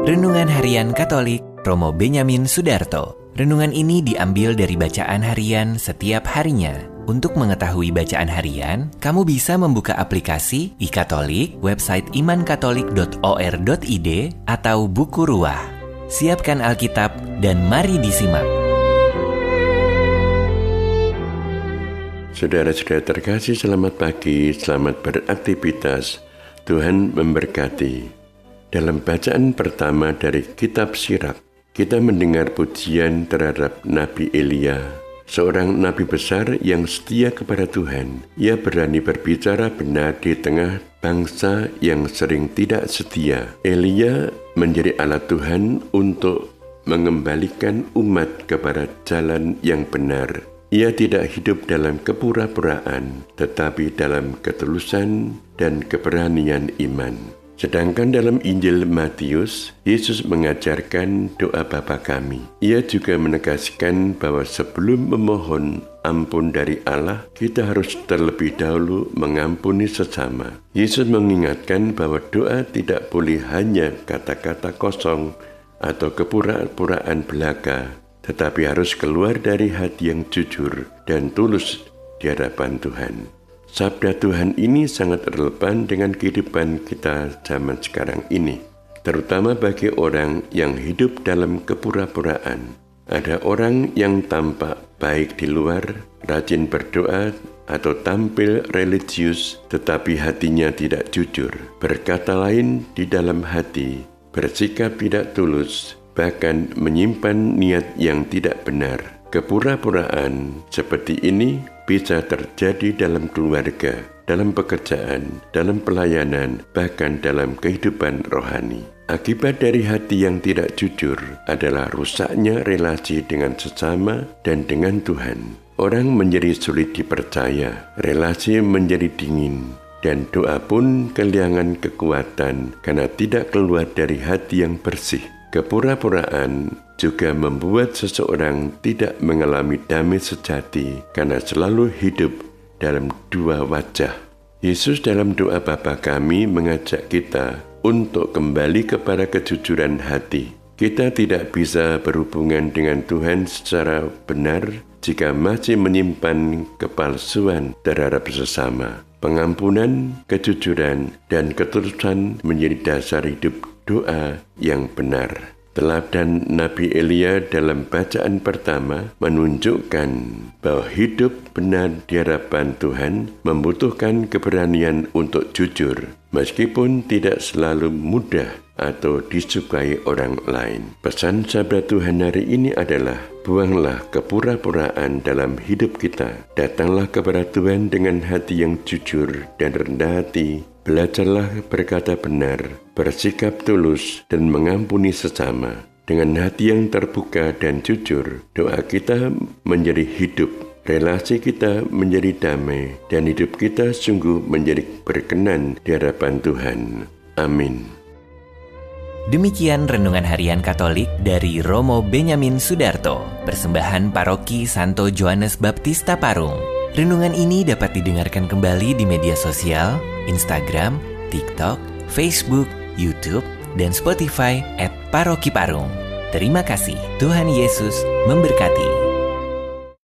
Renungan Harian Katolik Romo Benyamin Sudarto. Renungan ini diambil dari bacaan harian setiap harinya. Untuk mengetahui bacaan harian, kamu bisa membuka aplikasi iKatolik, website imankatolik.or.id, atau Buku Ruah. Siapkan Alkitab dan mari disimak. Saudara-saudara terkasih, selamat pagi, selamat beraktivitas. Tuhan memberkati. Dalam bacaan pertama dari kitab Sirach, kita mendengar pujian terhadap Nabi Elia, seorang nabi besar yang setia kepada Tuhan. Ia berani berbicara benar di tengah bangsa yang sering tidak setia. Elia menjadi alat Tuhan untuk mengembalikan umat kepada jalan yang benar. Ia tidak hidup dalam kepura-puraan, tetapi dalam ketulusan dan keberanian iman. Sedangkan dalam Injil Matius, Yesus mengajarkan doa Bapa kami. Ia juga menegaskan bahwa sebelum memohon ampun dari Allah, kita harus terlebih dahulu mengampuni sesama. Yesus mengingatkan bahwa doa tidak boleh hanya kata-kata kosong atau kepura-puraan belaka, tetapi harus keluar dari hati yang jujur dan tulus di hadapan Tuhan. Sabda Tuhan ini sangat relevan dengan kehidupan kita zaman sekarang ini, terutama bagi orang yang hidup dalam kepura-puraan. Ada orang yang tampak baik di luar, rajin berdoa, atau tampil religius, tetapi hatinya tidak jujur. Berkata lain, di dalam hati, bersikap tidak tulus, bahkan menyimpan niat yang tidak benar. Kepura-puraan seperti ini bisa terjadi dalam keluarga, dalam pekerjaan, dalam pelayanan, bahkan dalam kehidupan rohani. Akibat dari hati yang tidak jujur adalah rusaknya relasi dengan sesama dan dengan Tuhan. Orang menjadi sulit dipercaya, relasi menjadi dingin, dan doa pun kehilangan kekuatan karena tidak keluar dari hati yang bersih. Kepura-puraan juga membuat seseorang tidak mengalami damai sejati karena selalu hidup dalam dua wajah. Yesus dalam doa Bapa kami mengajak kita untuk kembali kepada kejujuran hati. Kita tidak bisa berhubungan dengan Tuhan secara benar jika masih menyimpan kepalsuan terhadap sesama. Pengampunan, kejujuran, dan ketulusan menjadi dasar hidup doa yang benar. Teladan Nabi Elia dalam bacaan pertama menunjukkan bahwa hidup benar di hadapan Tuhan membutuhkan keberanian untuk jujur, meskipun tidak selalu mudah atau disukai orang lain. Pesan sabda Tuhan hari ini adalah, buanglah kepura-puraan dalam hidup kita. Datanglah kepada Tuhan dengan hati yang jujur dan rendah hati. Belajarlah berkata benar, bersikap tulus, dan mengampuni sesama. Dengan hati yang terbuka dan jujur, doa kita menjadi hidup, relasi kita menjadi damai, dan hidup kita sungguh menjadi berkenan di hadapan Tuhan. Amin. Demikian Renungan Harian Katolik dari Romo Benyamin Sudarto, persembahan Paroki Santo Johannes Baptista Parung. Renungan ini dapat didengarkan kembali di media sosial, Instagram, TikTok, Facebook, YouTube, dan Spotify @Paroki Parung. Terima kasih. Tuhan Yesus memberkati.